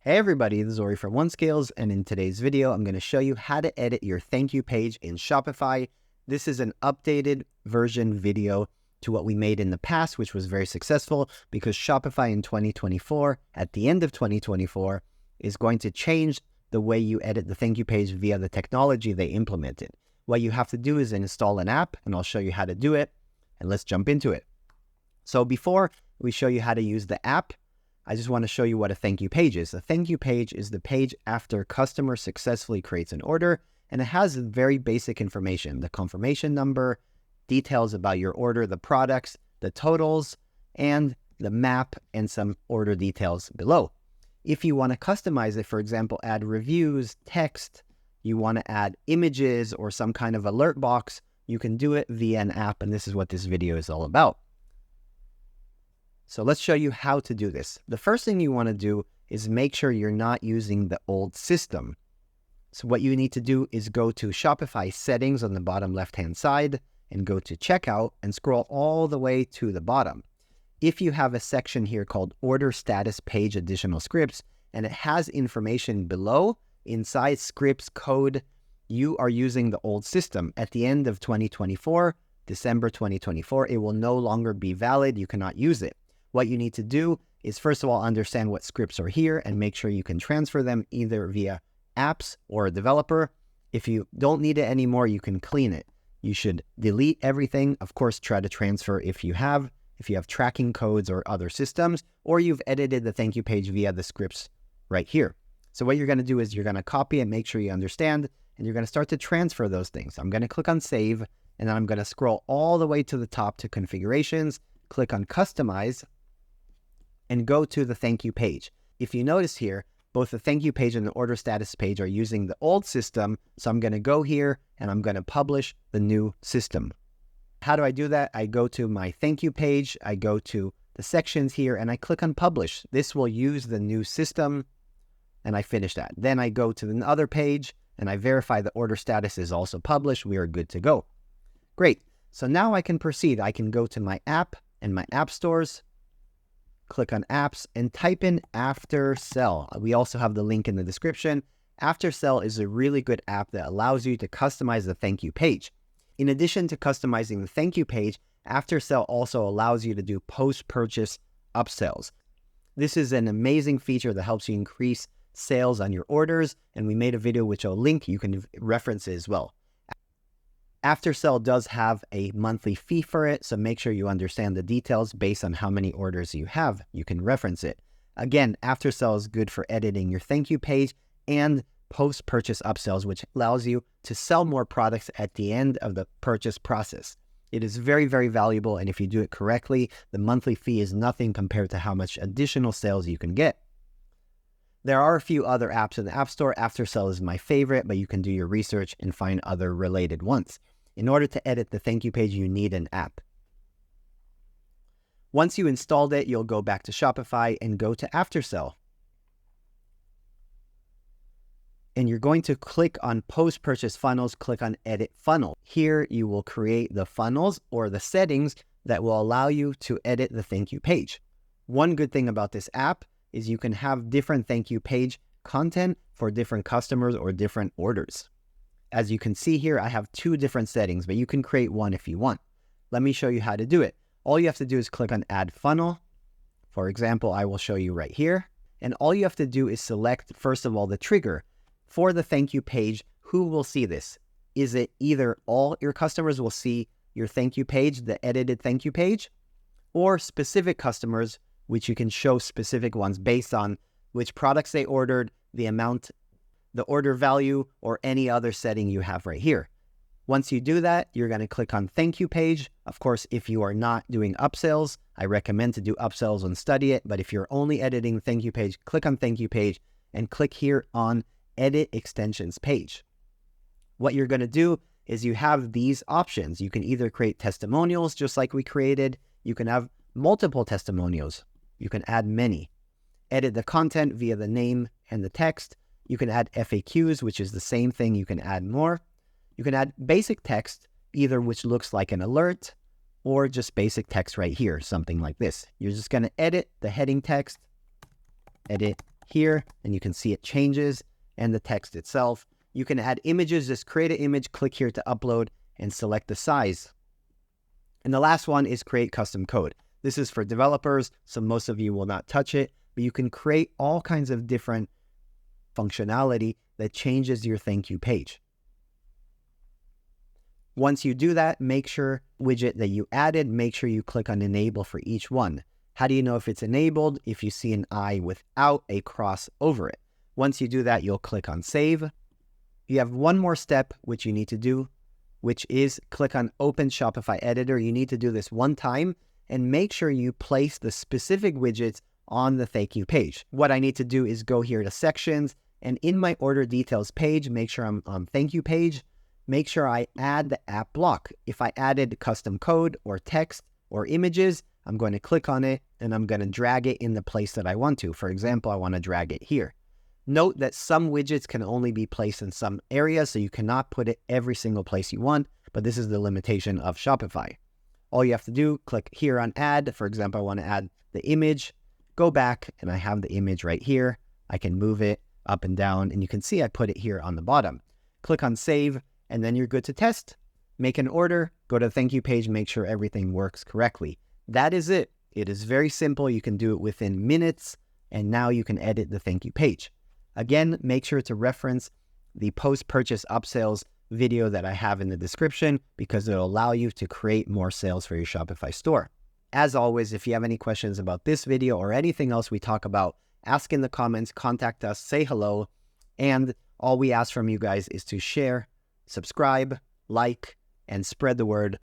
Hey everybody, this is Ori from OneScales, and in today's video, I'm going to show you how to edit your thank you page in Shopify. This is an updated version video to what we made in the past, which was very successful because Shopify in 2024, at the end of 2024, is going to change the way you edit the thank you page via the technology they implemented. What you have to do is install an app, and I'll show you how to do it, and let's jump into it. So before we show you how to use the app, I just want to show you what a thank you page is. A thank you page is the page after a customer successfully creates an order, and it has very basic information, the confirmation number, details about your order, the products, the totals, and the map and some order details below. If you want to customize it, for example, add reviews, text, you want to add images or some kind of alert box, you can do it via an app, and this is what this video is all about. So let's show you how to do this. The first thing you want to do is make sure you're not using the old system. So what you need to do is go to Shopify settings on the bottom left-hand side and go to checkout and scroll all the way to the bottom. If you have a section here called order status page additional scripts and it has information below inside scripts code, you are using the old system. At the end of 2024, December 2024, it will no longer be valid. You cannot use it. What you need to do is, first of all, understand what scripts are here and make sure you can transfer them either via apps or a developer. If you don't need it anymore, you can clean it. You should delete everything. Of course, try to transfer if you have tracking codes or other systems, or you've edited the thank you page via the scripts right here. So what you're going to do is you're going to copy and make sure you understand, and you're going to start to transfer those things. I'm going to click on save, and then I'm going to scroll all the way to the top to configurations, click on customize, and go to the thank you page. If you notice here, both the thank you page and the order status page are using the old system. So I'm going to go here and I'm going to publish the new system. How do I do that? I go to my thank you page. I go to the sections here and I click on publish. This will use the new system and I finish that. Then I go to the other page and I verify the order status is also published. We are good to go. Great. So now I can proceed. I can go to my app and my app stores, click on apps and type in Aftercell. We also have the link in the description. Aftercell is a really good app that allows you to customize the thank you page. In addition to customizing the thank you page, Aftercell also allows you to do post-purchase upsells. This is an amazing feature that helps you increase sales on your orders, and we made a video which I'll link. You can reference it as well. Aftercell does have a monthly fee for it, so make sure you understand the details based on how many orders you have. You can reference it. Again, Aftercell is good for editing your thank you page and post-purchase upsells, which allows you to sell more products at the end of the purchase process. It is very, very valuable, and if you do it correctly, the monthly fee is nothing compared to how much additional sales you can get. There are a few other apps in the App Store. Aftercell is my favorite, but you can do your research and find other related ones. In order to edit the thank you page, you need an app. Once you installed it, you'll go back to Shopify and go to Aftercell. And you're going to click on post-purchase funnels, click on edit funnel. Here you will create the funnels or the settings that will allow you to edit the thank you page. One good thing about this app is you can have different thank you page content for different customers or different orders. As you can see here, I have two different settings, but you can create one if you want. Let me show you how to do it. All you have to do is click on Add Funnel. For example, I will show you right here. And all you have to do is select, first of all, the trigger. For the thank you page, who will see this? Is it either all your customers will see your thank you page, the edited thank you page, or specific customers, which you can show specific ones based on which products they ordered, the amount, the order value, or any other setting you have right here. Once you do that, you're going to click on thank you page. Of course, if you are not doing upsells, I recommend to do upsells and study it. But if you're only editing the thank you page, click on thank you page and click here on edit extensions page. What you're going to do is you have these options. You can either create testimonials just like we created. You can have multiple testimonials. You can add many. Edit the content via the name and the text. You can add FAQs, which is the same thing. You can add more. You can add basic text, either which looks like an alert or just basic text right here, something like this. You're just going to edit the heading text, edit here, and you can see it changes, and the text itself. You can add images, just create an image, click here to upload, and select the size. And the last one is create custom code. This is for developers, so most of you will not touch it, but you can create all kinds of different functionality that changes your thank you page. Once you do that, make sure widget that you added, make sure you click on enable for each one. How do you know if it's enabled? If you see an eye without a cross over it. Once you do that, you'll click on save. You have one more step which you need to do, which is click on open Shopify editor. You need to do this one time and make sure you place the specific widgets on the thank you page. What I need to do is go here to sections, and in my order details page, make sure I'm on thank you page. Make sure I add the app block. If I added custom code or text or images, I'm going to click on it and I'm going to drag it in the place that I want to. For example, I want to drag it here. Note that some widgets can only be placed in some areas, so you cannot put it every single place you want, but this is the limitation of Shopify. All you have to do, click here on add. For example, I want to add the image, go back, and I have the image right here. I can move it up and down, and you can see I put it here on the bottom. Click on save, and then you're good to test. Make an order, go to the thank you page, make sure everything works correctly. That is it. It is very simple. You can do it within minutes, and now you can edit the thank you page. Again, make sure to reference the post-purchase upsells video that I have in the description because it'll allow you to create more sales for your Shopify store. As always, if you have any questions about this video or anything else we talk about, ask in the comments, contact us, say hello, and all we ask from you guys is to share, subscribe, like, and spread the word